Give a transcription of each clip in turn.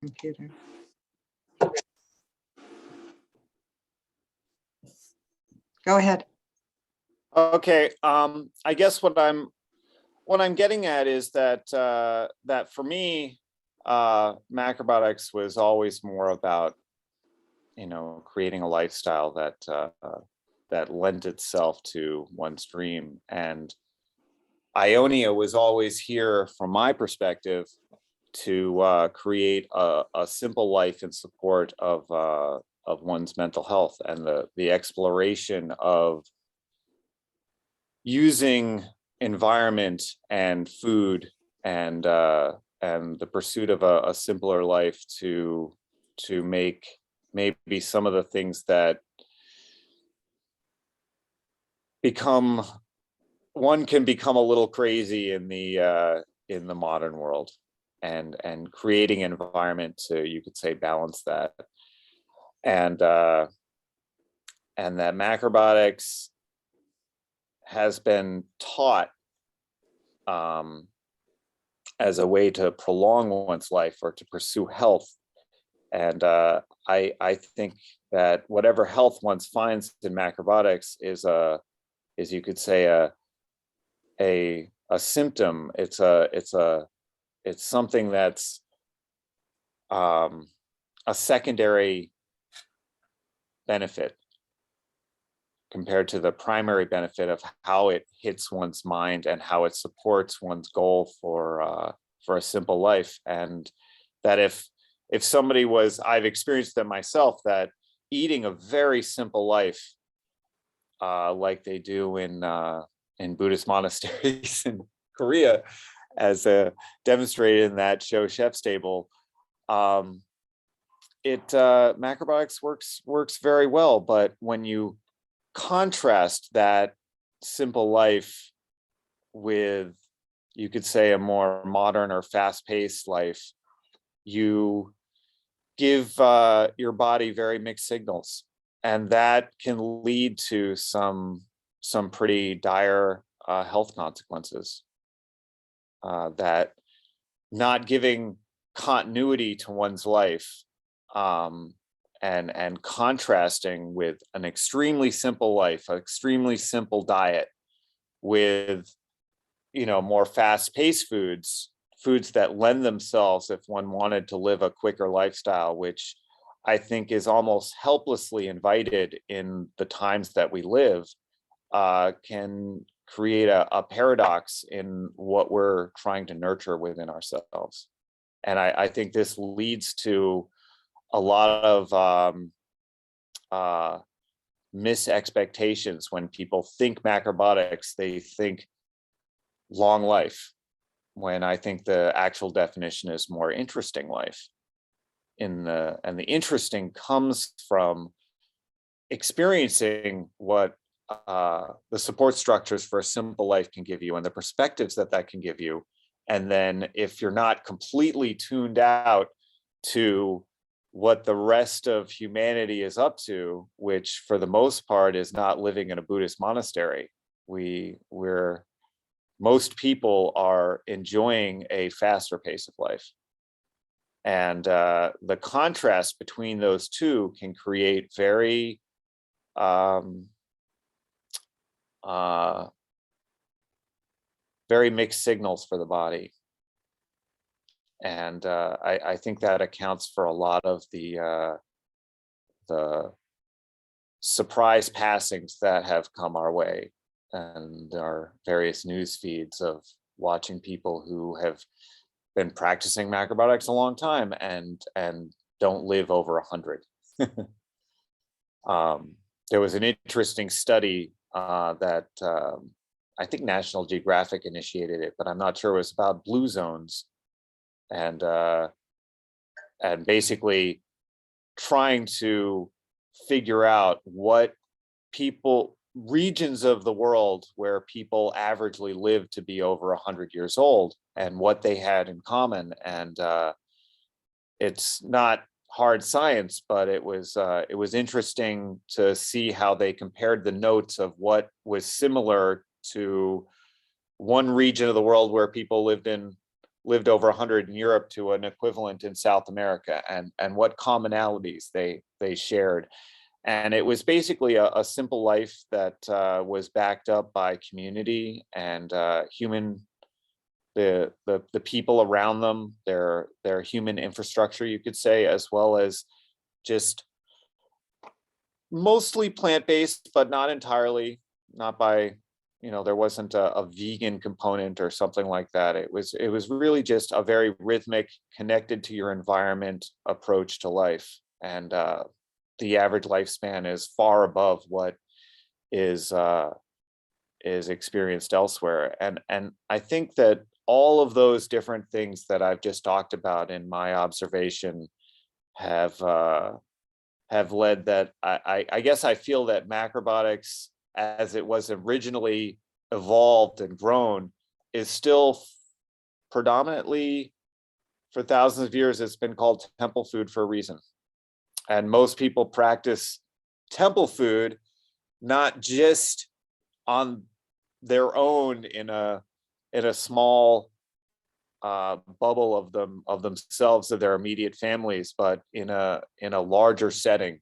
computer. Go ahead. Okay, I guess what I'm getting at is that that for me, macrobiotics was always more about, creating a lifestyle that that lent itself to one's dream. And Ionia was always here, from my perspective, to create a simple life in support of one's mental health, and the exploration of using environment and food and the pursuit of a simpler life to make maybe some of the things that one can become a little crazy in the modern world, and creating an environment to, you could say, balance that. And that macrobiotics has been taught as a way to prolong one's life or to pursue health. And I think that whatever health one finds in macrobiotics is you could say a symptom. It's something that's a secondary benefit compared to the primary benefit of how it hits one's mind and how it supports one's goal for a simple life. And that if somebody I've experienced it myself, that eating a very simple life, like they do in Buddhist monasteries in Korea, as demonstrated in that show Chef's Table, macrobiotics works very well. But when you contrast that simple life with, you could say, a more modern or fast-paced life, you give your body very mixed signals, and that can lead to some pretty dire health consequences. That not giving continuity to one's life, and contrasting with an extremely simple life, an extremely simple diet, with more fast-paced foods that lend themselves, if one wanted to live a quicker lifestyle, which I think is almost helplessly invited in the times that we live, can create a paradox in what we're trying to nurture within ourselves. And I think this leads to a lot of misexpectations. When people think macrobiotics, they think long life, when I think the actual definition is more interesting life. And the interesting comes from experiencing what the support structures for a simple life can give you, and the perspectives that can give you. And then if you're not completely tuned out to what the rest of humanity is up to, which for the most part is not living in a Buddhist monastery, most people are enjoying a faster pace of life. And the contrast between those two can create very very mixed signals for the body. And I think that accounts for a lot of the surprise passings that have come our way, and our various news feeds of watching people who have been practicing macrobiotics a long time and don't live over 100. There was an interesting study that I think National Geographic initiated it, but I'm not sure. It was about blue zones, and basically trying to figure out what regions of the world where people averagely live to be over 100 years old, and what they had in common. And it's not hard science, but it was interesting to see how they compared the notes of what was similar to one region of the world where people lived in lived over 100 in Europe to an equivalent in South America, and what commonalities they shared. And it was basically a simple life that was backed up by community and the people around them, their human infrastructure, you could say, as well as just mostly plant-based, but not entirely, not by, there wasn't a vegan component or something like that. It was really just a very rhythmic, connected to your environment approach to life. And the average lifespan is far above what is experienced elsewhere. And I think that all of those different things that I've just talked about in my observation have led that I guess I feel that macrobiotics, as it was originally evolved and grown, is still predominantly, for thousands of years, it's been called temple food for a reason. And most people practice temple food not just on their own in a small bubble of themselves, of their immediate families, but in a larger setting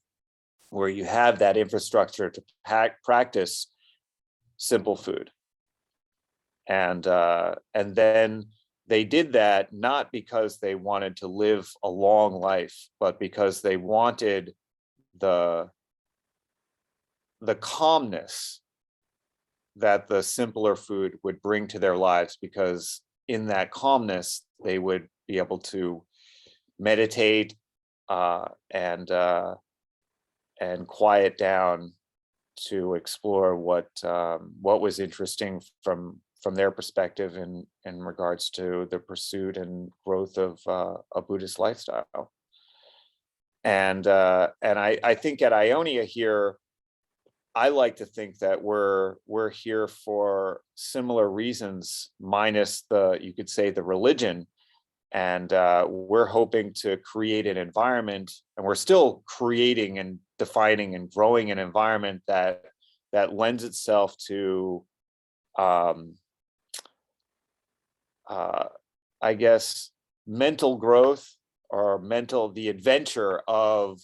where you have that infrastructure to practice simple food. And then they did that not because they wanted to live a long life, but because they wanted the calmness that the simpler food would bring to their lives, because in that calmness they would be able to meditate and quiet down to explore what was interesting from their perspective in regards to the pursuit and growth of a Buddhist lifestyle. And I think at Ionia here, I like to think that we're here for similar reasons, minus you could say, the religion. And we're hoping to create an environment, and we're still creating and defining and growing an environment that lends itself to, I guess, mental growth, or the adventure of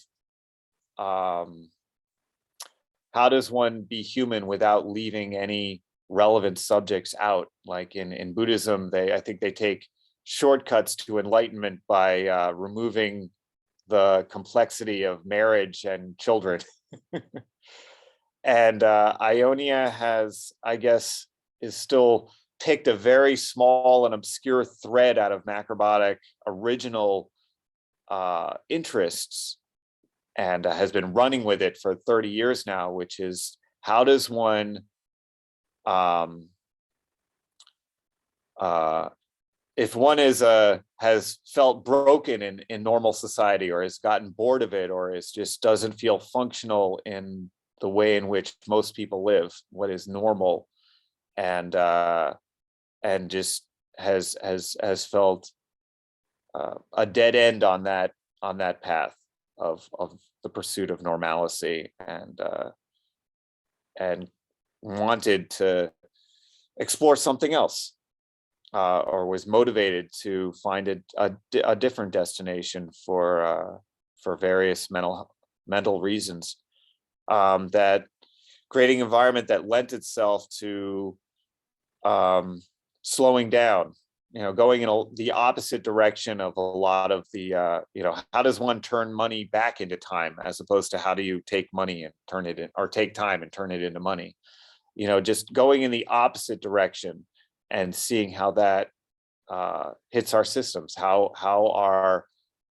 how does one be human without leaving any relevant subjects out? Like in Buddhism, I think they take shortcuts to enlightenment by removing the complexity of marriage and children. And Ionia has, I guess, is still picked a very small and obscure thread out of macrobiotic original interests, and has been running with it for 30 years now, which is, how does one if one has felt broken in normal society, or has gotten bored of it, or just doesn't feel functional in the way in which most people live, what is normal, and just has felt a dead end on that path of the pursuit of normalcy, and wanted to explore something else, or was motivated to find a different destination for various mental reasons, that creating an environment that lent itself to slowing down, going in the opposite direction of a lot of the, how does one turn money back into time, as opposed to how do you take money and turn it in, or take time and turn it into money, just going in the opposite direction and seeing how that hits our systems, how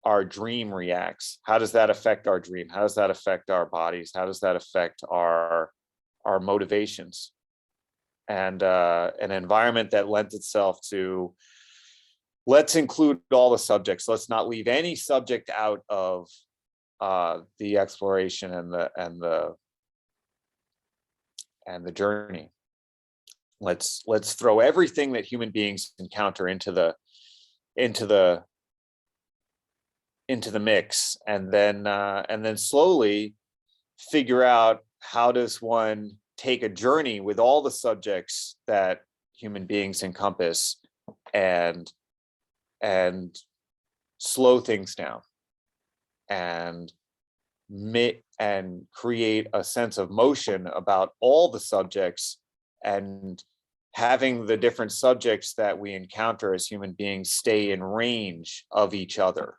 our dream reacts. How does that affect our dream? How does that affect our bodies? How does that affect our motivations? And an environment that lends itself to, let's include all the subjects. Let's not leave any subject out of the exploration and the journey. Let's throw everything that human beings encounter into the mix, and then slowly figure out, how does one take a journey with all the subjects that human beings encompass, and slow things down and create a sense of motion about all the subjects, and having the different subjects that we encounter as human beings stay in range of each other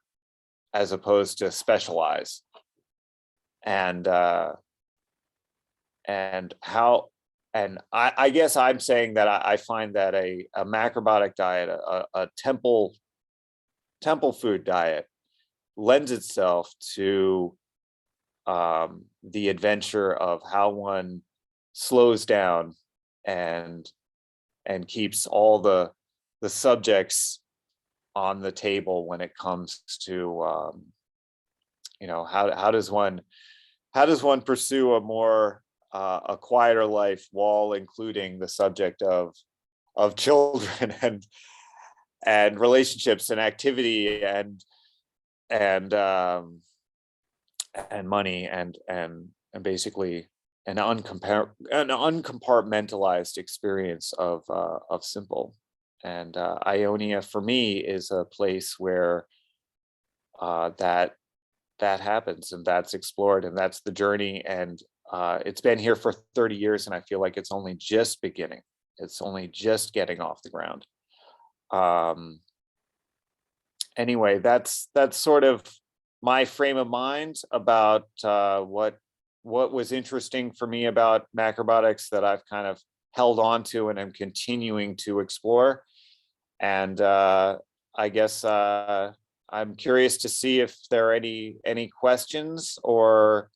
as opposed to specialize. And I guess I'm saying that I find that a macrobiotic diet, a temple food diet, lends itself to the adventure of how one slows down and keeps all the subjects on the table when it comes to how does one pursue a more a quieter life while including the subject of children and relationships and activity and money and basically an uncompartmentalized experience of simple. And Ionia for me is a place where that happens, and that's explored, and that's the journey. And it's been here for 30 years, and I feel like it's only just beginning. It's only just getting off the ground. Anyway, that's sort of my frame of mind about what was interesting for me about macrobiotics that I've kind of held on to and am continuing to explore. And I guess I'm curious to see if there are any questions or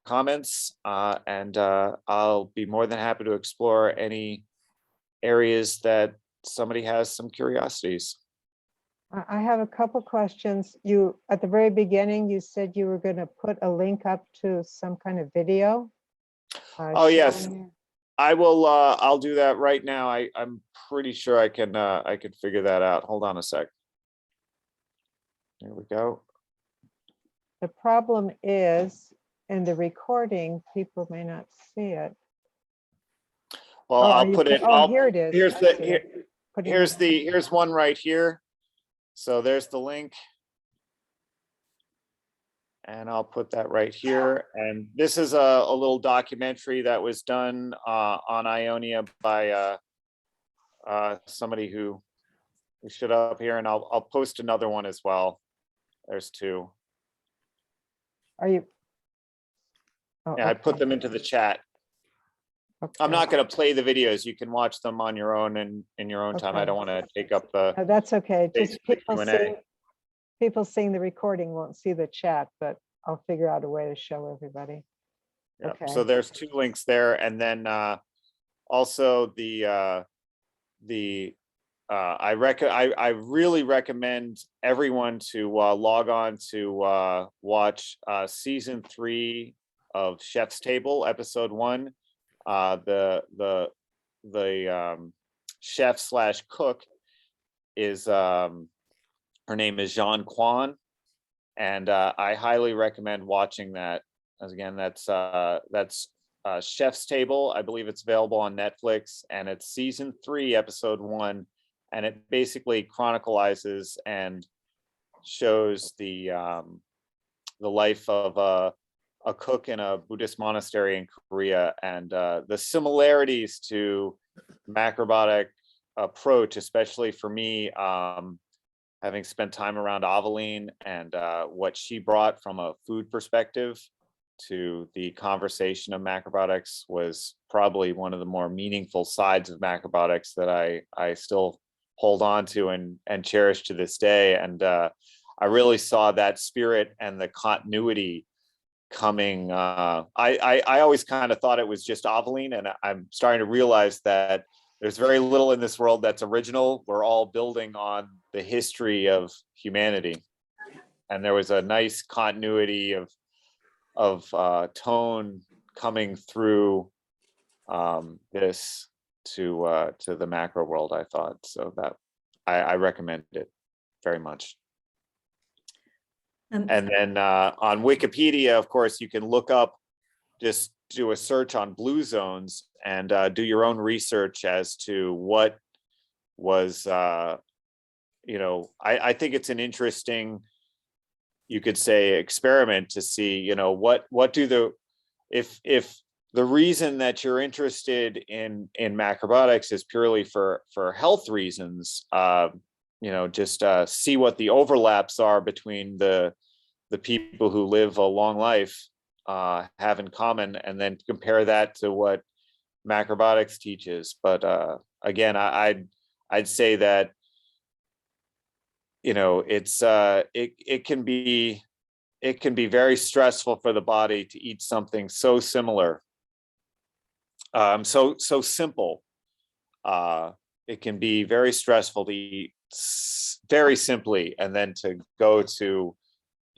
comments, and I'll be more than happy to explore any areas that somebody has some curiosities. I have a couple questions. You, at the very beginning, you said you were going to put a link up to some kind of video. Oh, yes. showing- I will. I'll do that right now. I'm pretty sure I can figure that out. Hold on a sec. There we go. The problem is, in the recording, people may not see it. Well, Oh, are I'll you put it. oh, here it is. Here's I the see it. Putting here's it- here's one right here. So there's the link. And I'll put that right here. And this is a little documentary that was done on Ionia by somebody who stood up here, and I'll post another one as well. There's two. Are you? Oh, Yeah, I put okay, them into the chat. I'm okay. not going to play the videos. You can watch them on your own and in your own time. I Okay. don't want to take up the That's okay. Just space for Q&A. people seeing the recording won't see the chat, but I'll figure out a way to show everybody. Yep. Okay. So there's two links there, and then also I really recommend everyone to log on to watch season 3 of Chef's Table, episode 1. The chef / cook is her name is Jean Kwan, and I highly recommend watching that. As again, that's Chef's Table. I believe it's available on Netflix, and it's season 3, episode 1, and it basically chronicalizes and shows the life of a cook in a Buddhist monastery in Korea, and the similarities to macrobiotic approach, especially for me, having spent time around Aveline, and what she brought from a food perspective to the conversation of macrobiotics was probably one of the more meaningful sides of macrobiotics that I still hold on to and cherish to this day. And I really saw that spirit and the continuity coming. I always kind of thought it was just Aveline, and I'm starting to realize that there's very little in this world that's original. We're all building on the history of humanity, and there was a nice continuity of tone coming through this to the macro world, I thought. So that I recommend it very much. And then on Wikipedia, of course, you can look up, just do a search on blue zones and do your own research as to what was, I think it's an interesting, you could say, experiment to see, what do if the reason that you're interested in macrobiotics is purely for health reasons, just see what the overlaps are between the people who live a long life have in common, and then compare that to what macrobiotics teaches. But again, I'd say that it can be very stressful for the body to eat something so similar, so simple. It can be very stressful to eat very simply, and then to go to,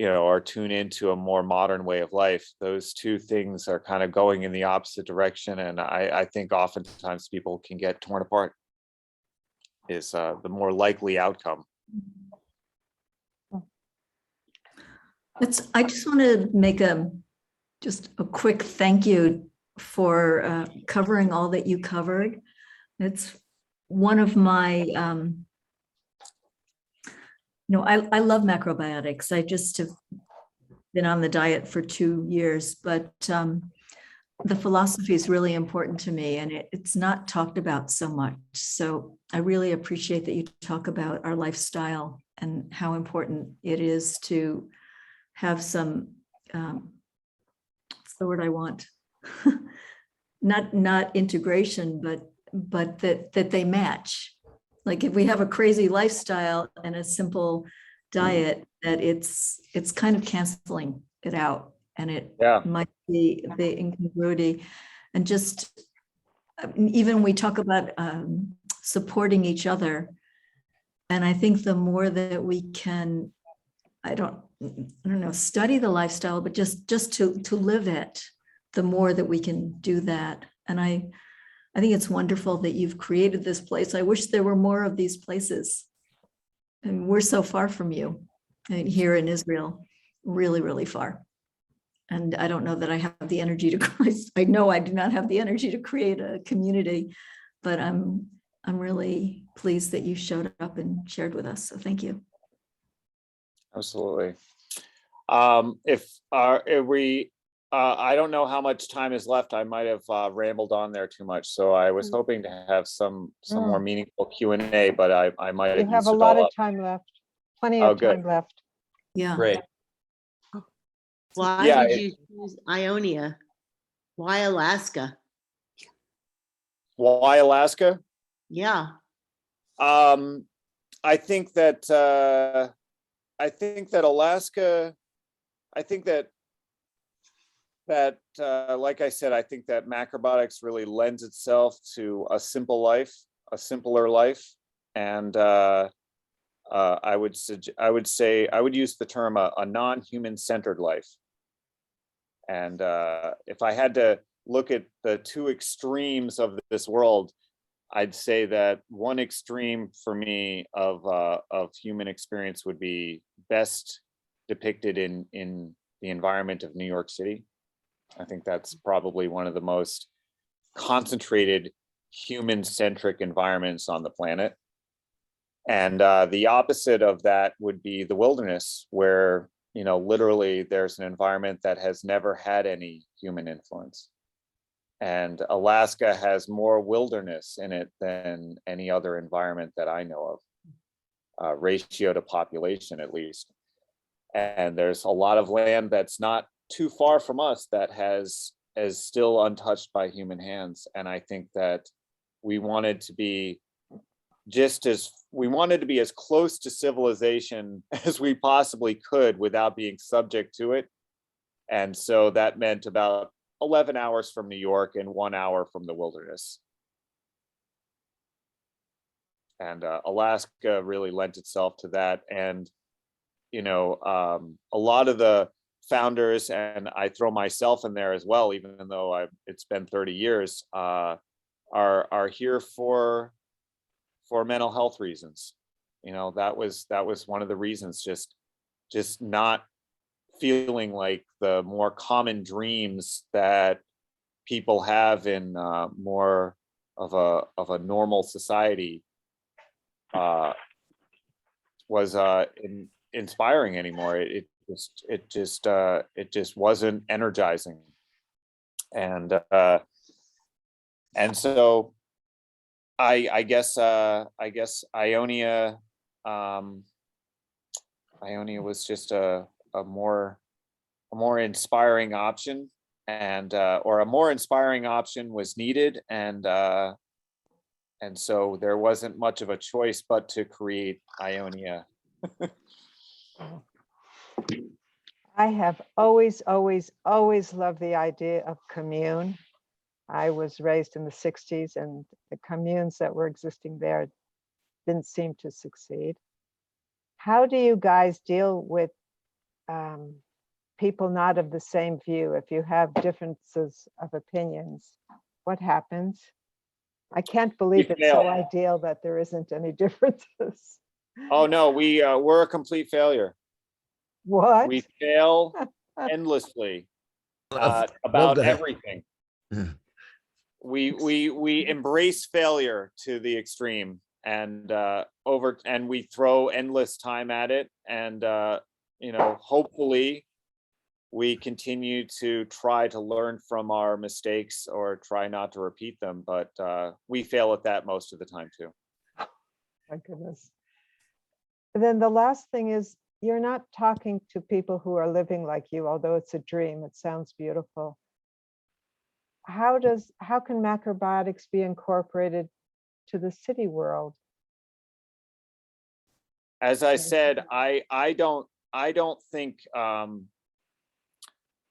or tune into a more modern way of life. Those two things are kind of going in the opposite direction, and I think oftentimes people can get torn apart, is the more likely outcome. I just want to make just a quick thank you for covering all that you covered. It's one of my, I love macrobiotics. I just have been on the diet for 2 years, but the philosophy is really important to me, and it's not talked about so much. So I really appreciate that you talk about our lifestyle and how important it is to have some, what's the word I want? not integration, but that they match. Like if we have a crazy lifestyle and a simple diet, that it's kind of canceling it out, and it might be the incongruity. And just even we talk about supporting each other, and I think the more that we can, I don't know, study the lifestyle, but just to live it, the more that we can do that. And I think it's wonderful that you've created this place. I wish there were more of these places. And we're so far from you, here in Israel, really, really far. And I don't know that I have the energy to, I know I do not have the energy to create a community, but I'm really pleased that you showed up and shared with us. So thank you. Absolutely. If we, I don't know how much time is left. I might have rambled on there too much. So I was hoping to have some more meaningful Q&A, but I might have We have used a it lot all of up. time left, plenty of time left. Yeah. Great. Why did you choose Ionia? Why Alaska? Why Alaska? Yeah. I think that Alaska, like I said, I think that macrobiotics really lends itself to a simple life, a simpler life. And I would say, I would use the term a non-human-centered life. And if I had to look at the two extremes of this world, I'd say that one extreme for me of human experience would be best depicted in the environment of New York City. I think that's probably one of the most concentrated human-centric environments on the planet. And the opposite of that would be the wilderness, where literally there's an environment that has never had any human influence. And Alaska has more wilderness in it than any other environment that I know of, ratio to population at least. And there's a lot of land that's not too far from us that is still untouched by human hands. And I think that we wanted to be as close to civilization as we possibly could without being subject to it. And so that meant about 11 hours from New York and 1 hour from the wilderness. And Alaska really lent itself to that. And, a lot of the founders, and I throw myself in there as well, even though it's been 30 years, are here for mental health reasons. That was one of the reasons, just not feeling like the more common dreams that people have in more of a normal society inspiring anymore. It just wasn't energizing. And so I guess Ionia was just a more inspiring option, and or a more inspiring option was needed, and so there wasn't much of a choice but to create Ionia. I have always loved the idea of commune. I was raised in the 60s, and the communes that were existing there didn't seem to succeed. How do you guys deal with people not of the same view? If you have differences of opinions, what happens? I can't believe it's so ideal that there isn't any differences. Oh no, we're a complete failure. What? We fail endlessly Love about that. everything. Yeah. We embrace failure to the extreme, and we throw endless time at it, and hopefully we continue to try to learn from our mistakes or try not to repeat them, but we fail at that most of the time too. My goodness. And then the last thing is, you're not talking to people who are living like you, although it's a dream. It sounds beautiful. How can macrobiotics be incorporated to the city world? As I said, I don't think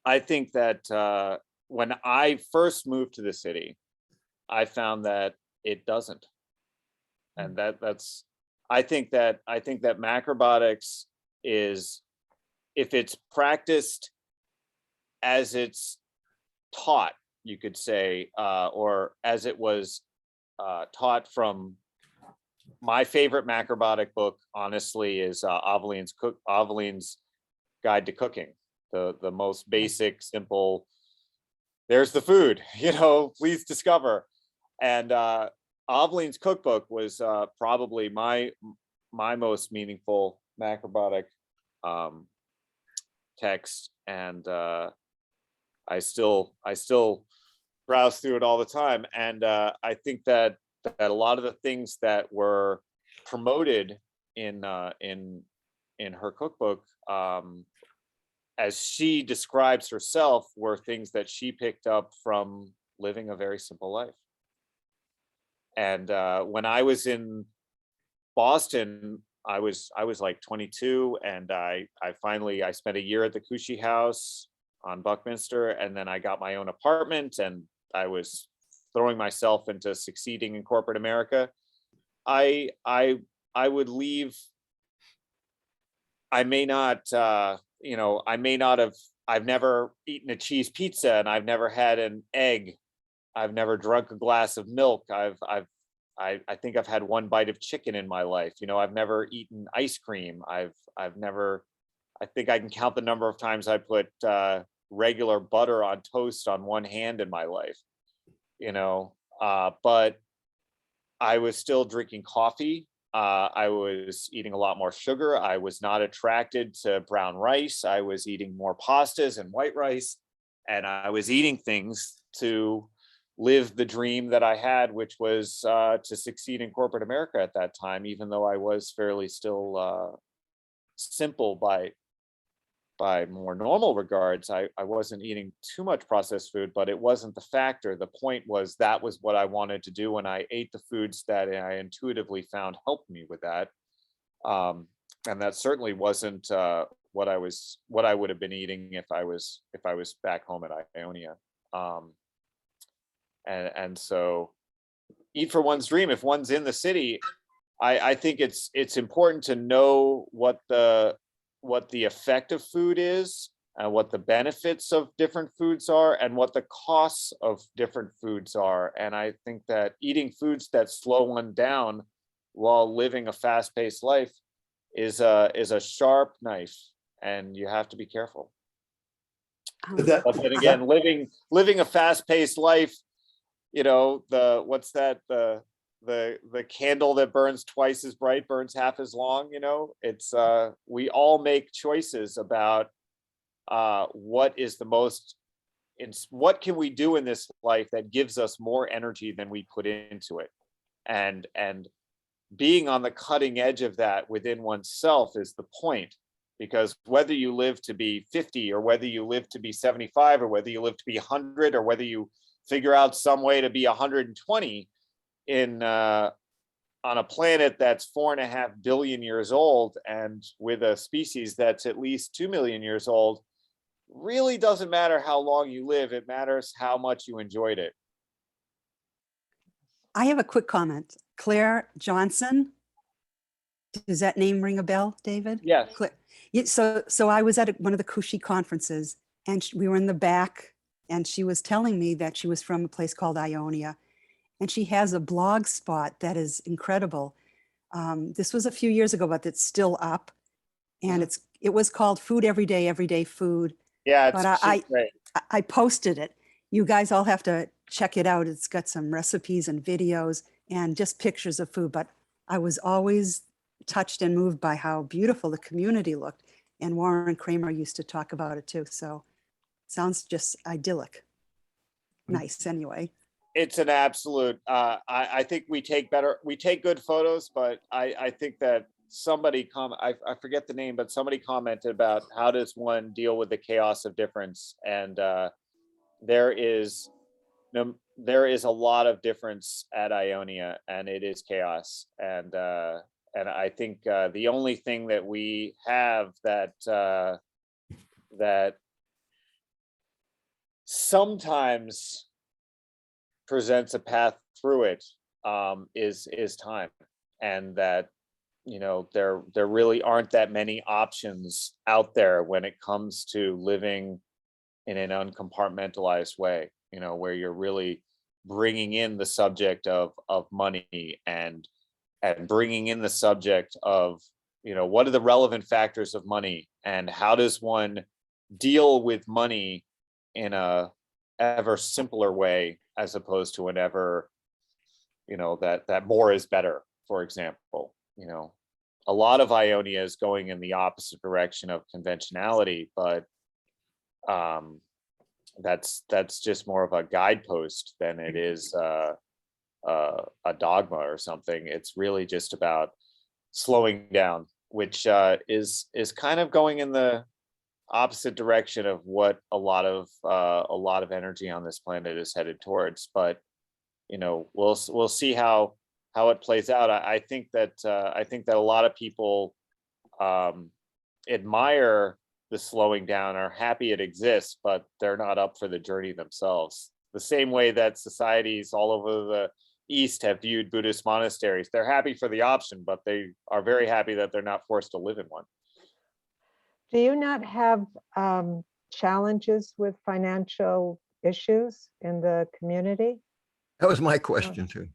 I think that when I first moved to the city, I found that it doesn't, and that's I think that macrobiotics is, if it's practiced as it's taught, you could say, or as it was taught from my favorite macrobiotic book, honestly, is Avelin's Guide to Cooking. The most basic, simple, there's the food, please discover. And Avelin's cookbook was probably my most meaningful macrobiotic text, and I still browse through it all the time. And I think that a lot of the things that were promoted in her cookbook, as she describes herself, were things that she picked up from living a very simple life. And when I was in Boston, I was like 22, and I spent a year at the Cushy House on Buckminster, and then I got my own apartment, and I was throwing myself into succeeding in corporate America. I would leave. I may not have. I've never eaten a cheese pizza, and I've never had an egg. I've never drunk a glass of milk. I think I've had one bite of chicken in my life. I've never eaten ice cream. I've never. I think I can count the number of times I put regular butter on toast on one hand in my life. But I was still drinking coffee. I was eating a lot more sugar. I was not attracted to brown rice. I was eating more pastas and white rice, and I was eating things to live the dream that I had, which was to succeed in corporate America at that time, even though I was fairly still simple by more normal regards. I wasn't eating too much processed food, but it wasn't the factor. The point was that was what I wanted to do, and I ate the foods that I intuitively found helped me with that. And that certainly wasn't what I would have been eating if I was back home at Ionia. And so, eat for one's dream. If one's in the city, I think it's important to know what the effect of food is, and what the benefits of different foods are, and what the costs of different foods are. And I think that eating foods that slow one down while living a fast-paced life is a sharp knife, and you have to be careful. But then again, living a fast-paced life, the the candle that burns twice as bright burns half as long. You know, it's we all make choices about what is the most, what can we do in this life that gives us more energy than we put into it, and being on the cutting edge of that within oneself is the point. Because whether you live to be 50 or whether you live to be 75 or whether you live to be 100 or whether you figure out some way to be 120 in on a planet that's 4.5 billion years old and with a species that's at least 2 million years old, really doesn't matter how long you live. It matters how much you enjoyed it. I have a quick comment. Claire Johnson. Does that name ring a bell, David? Yes. Claire. Yeah, so I was at one of the Kushi conferences, and we were in the back, and she was telling me that she was from a place called Ionia, and she has a blog spot that is incredible. This was a few years ago, but it's still up, and it was called Food Everyday Food. Yeah, But she's great. I posted it. You guys all have to check it out. It's got some recipes and videos and just pictures of food. But I was always touched and moved by how beautiful the community looked. And Warren Kramer used to talk about it too. So sounds just idyllic. Nice anyway. It's an absolute, I think we take good photos, but I think that somebody I forget the name, but somebody commented about how does one deal with the chaos of difference. And there is a lot of difference at Ionia, and it is chaos. And I think the only thing that we have that that sometimes presents a path through it is time, and that, you know, there really aren't that many options out there when it comes to living in an uncompartmentalized way, you know, where you're really bringing in the subject of money and bringing in the subject of, you know, what are the relevant factors of money and how does one deal with money in a ever simpler way as opposed to an ever, you know, that more is better, for example. You know, a lot of Ionia is going in the opposite direction of conventionality, but that's just more of a guidepost than it is a dogma or something. It's really just about slowing down, which is kind of going in the opposite direction of what a lot of energy on this planet is headed towards. But, you know, we'll see how it plays out. I think that a lot of people admire the slowing down, are happy it exists, but they're not up for the journey themselves. The same way that societies all over the East have viewed Buddhist monasteries. They're happy for the option, but they are very happy that they're not forced to live in one. Do you not have challenges with financial issues in the community? That was my question too.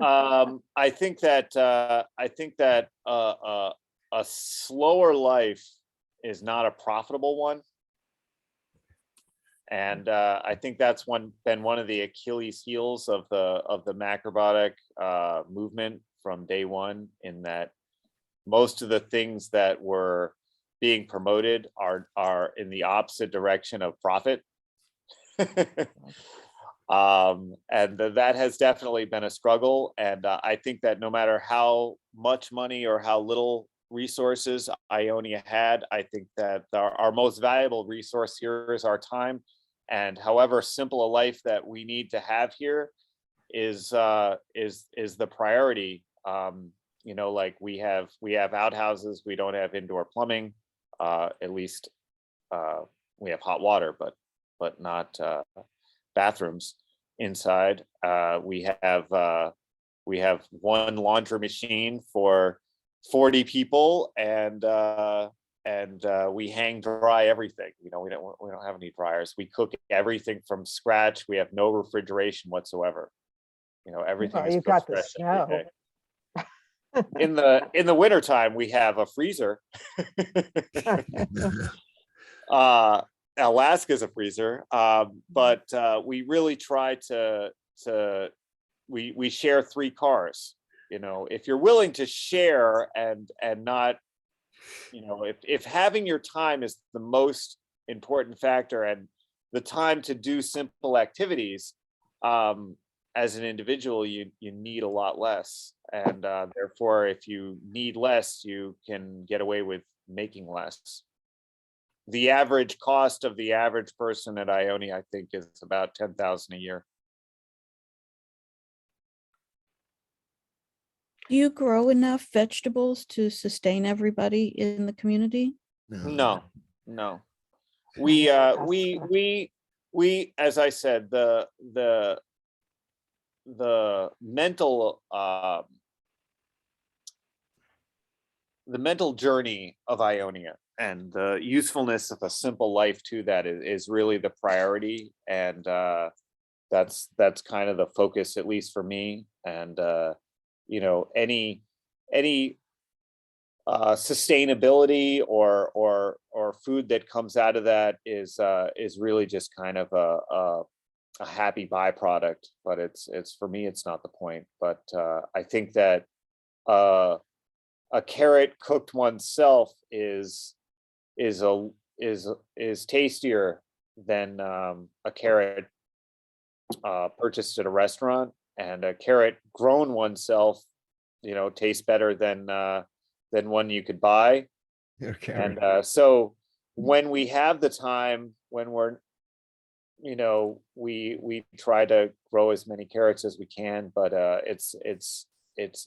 I think that a slower life is not a profitable one. And I think that's been one of the Achilles heels of the macrobiotic movement from day one, in that most of the things that were being promoted are in the opposite direction of profit. And that has definitely been a struggle. And I think that no matter how much money or how little resources Ionia had, I think that our most valuable resource here is our time. And however simple a life that we need to have here is the priority. You know, like we have outhouses, we don't have indoor plumbing. At least we have hot water, but not bathrooms inside. We have one laundry machine for 40 people, and we hang dry everything. You know, we don't have any dryers. We cook everything from scratch. We have no refrigeration whatsoever. You know, everything is You cooked got the fresh every snow. day. In the wintertime, we have a freezer. Alaska's a freezer, but we really try to we share 3 cars. You know, if you're willing to share and not, you know, if having your time is the most important factor and the time to do simple activities, as an individual, you need a lot less. And therefore, if you need less, you can get away with making less. The average cost of the average person at Ionia, I think, is about $10,000 a year. Do you grow enough vegetables to sustain everybody in the community? No, no. Ask We, as I said, the mental journey of Ionia and the usefulness of a simple life to that is really the priority. And that's kind of the focus, at least for me. And you know, any sustainability or food that comes out of that is really just kind of a happy byproduct. But it's for me, it's not the point. But I think that a carrot cooked oneself is tastier than a carrot purchased at a restaurant, and a carrot grown oneself, you know, tastes better than one you could buy. Okay. And so when we have the time, when we're, you know, we try to grow as many carrots as we can, but it's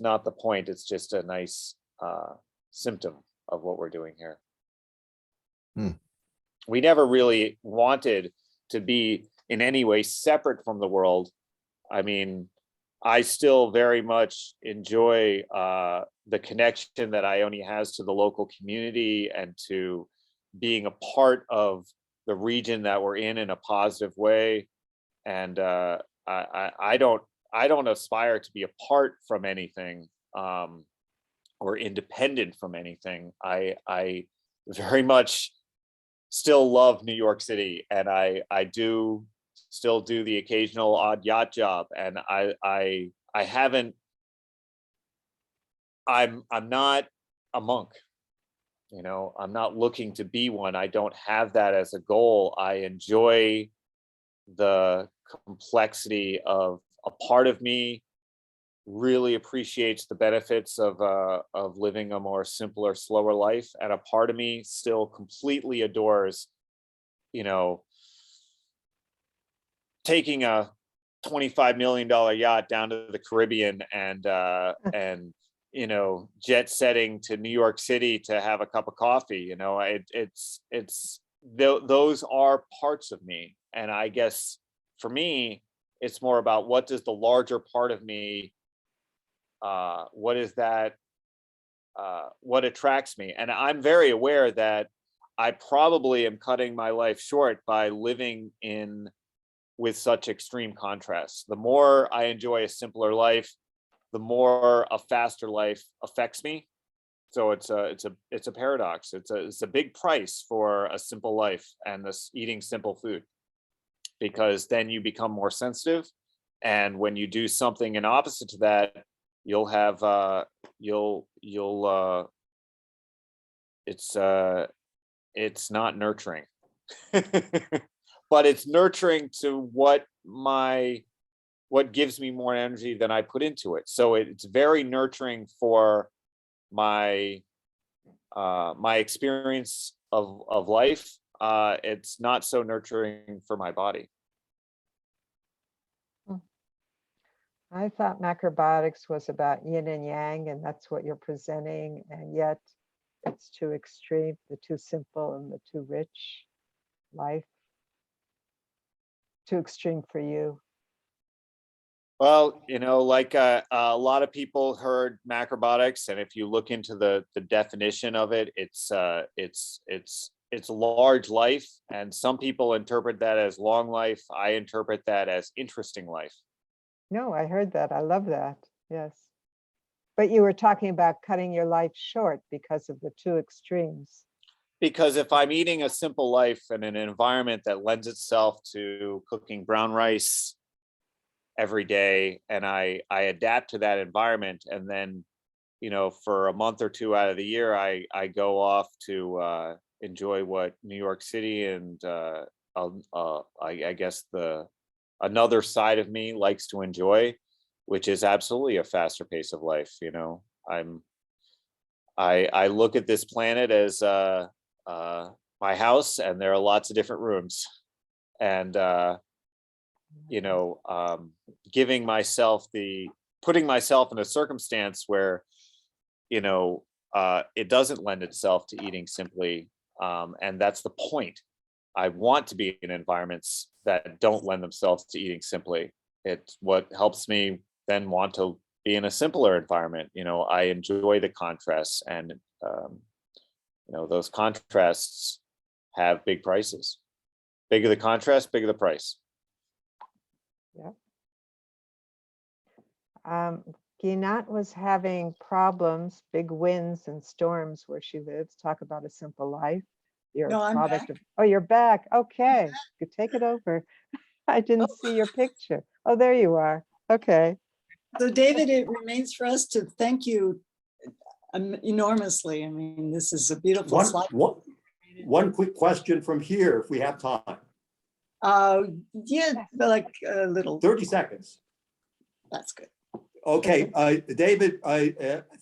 not the point. It's just a nice symptom of what we're doing here. We never really wanted to be in any way separate from the world. I mean, I still very much enjoy the connection that Ionia has to the local community and to being a part of the region that we're in a positive way. And I don't aspire to be apart from anything or independent from anything. I very much still love New York City, and I do still do the occasional odd yacht job, and I haven't. I'm not a monk, you know. I'm not looking to be one. I don't have that as a goal. I enjoy the complexity of a part of me really appreciates the benefits of living a more simpler, slower life, and a part of me still completely adores, you know, taking a $25 million yacht down to the Caribbean and you know, jet setting to New York City to have a cup of coffee. You know, those are parts of me, and I guess for me, it's more about what does the larger part of me, what is that, what attracts me. And I'm very aware that I probably am cutting my life short by living with such extreme contrasts. The more I enjoy a simpler life, the more a faster life affects me. So it's a paradox. It's a big price for a simple life and this eating simple food, because then you become more sensitive, and when you do something in opposite to that, you'll have it's not nurturing. But it's nurturing to what gives me more energy than I put into it. So it's very nurturing for my experience of life. It's not so nurturing for my body. I thought macrobiotics was about yin and yang, and that's what you're presenting, and yet it's too extreme, the too simple and the too rich life. Too extreme for you. Well, you know, like a lot of people heard macrobiotics, and if you look into the definition of it, it's large life, and some people interpret that as long life. I interpret that as interesting life. No, I heard that. I love that. Yes. But you were talking about cutting your life short because of the two extremes. Because if I'm eating a simple life in an environment that lends itself to cooking brown rice, every day, and I adapt to that environment. And then, you know, for a month or two out of the year, I go off to enjoy what New York City and I guess another side of me likes to enjoy, which is absolutely a faster pace of life. You know, I look at this planet as my house, and there are lots of different rooms, and you know, putting myself in a circumstance where, you know, it doesn't lend itself to eating simply, and that's the point. I want to be in environments that don't lend themselves to eating simply. It's what helps me then want to be in a simpler environment. You know, I enjoy the contrasts, and you know, those contrasts have big prices. Bigger the contrast, bigger the price. Ginat was having problems, big winds and storms where she lives. Talk about a simple life. You're No, a I'm product back. of, oh, you're back. Okay, you take it over. I didn't see your picture. Oh, there you are. Okay. So David, it remains for us to thank you enormously. I mean, this is a beautiful One, slide. one quick question from here, if we have time. Yeah, like a little, 30 seconds. that's good. Okay, David,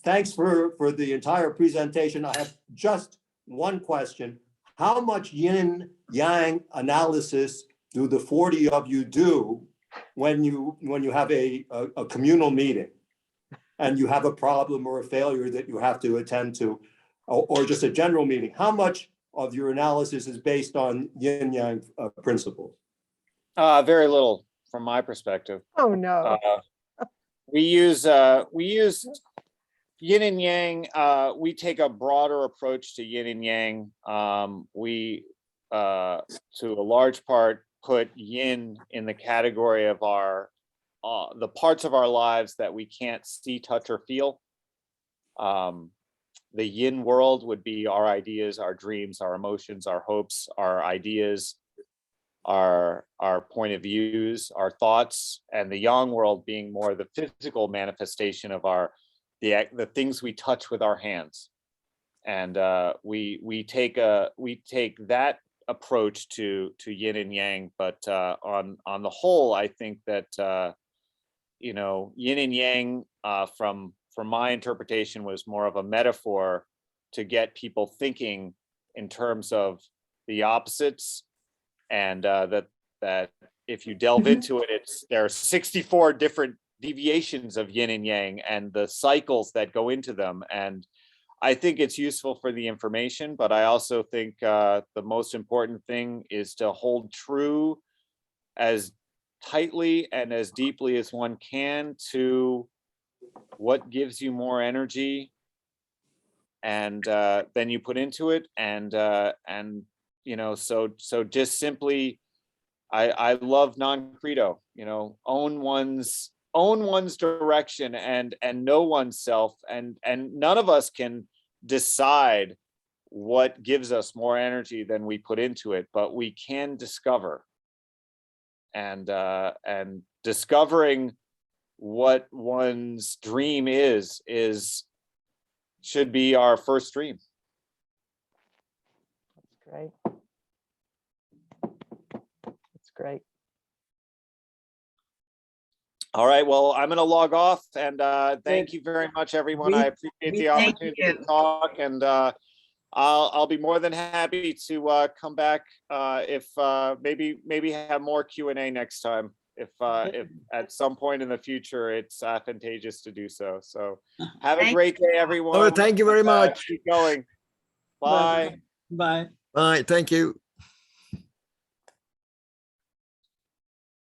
thanks for the entire presentation. I have just one question. How much yin yang analysis do the 40 of you do when you have a communal meeting and you have a problem or a failure that you have to attend to, or just a general meeting? How much of your analysis is based on yin yang principles? Very little from my perspective. Oh, no. We use yin and yang. We take a broader approach to yin and yang. We, to a large part, put yin in the category of the parts of our lives that we can't see, touch, or feel. The yin world would be our ideas, our dreams, our emotions, our hopes, our ideas, our point of views, our thoughts, and the yang world being more the physical manifestation of the things we touch with our hands. And we take that approach to yin and yang, but on the whole, I think that you know, yin and yang from my interpretation was more of a metaphor to get people thinking in terms of the opposites. And that if you delve into it, there are 64 different deviations of yin and yang and the cycles that go into them. And I think it's useful for the information, but I also think the most important thing is to hold true as tightly and as deeply as one can to what gives you more energy, and then you put into it, and you know, so just simply, I love non-credo, you know, own one's direction and know oneself, and none of us can decide what gives us more energy than we put into it, but we can discover, and discovering what one's dream should be our first dream. That's great. That's great. All right, well, I'm going to log off, and thank you very much, everyone. I appreciate the thank opportunity you. to talk, and I'll be more than happy to come back if maybe have more Q&A next time, if at some point in the future it's advantageous to do so. So have a Thank great day, everyone. Oh, thank you very much. Keep going. Bye. Bye. All right, thank you.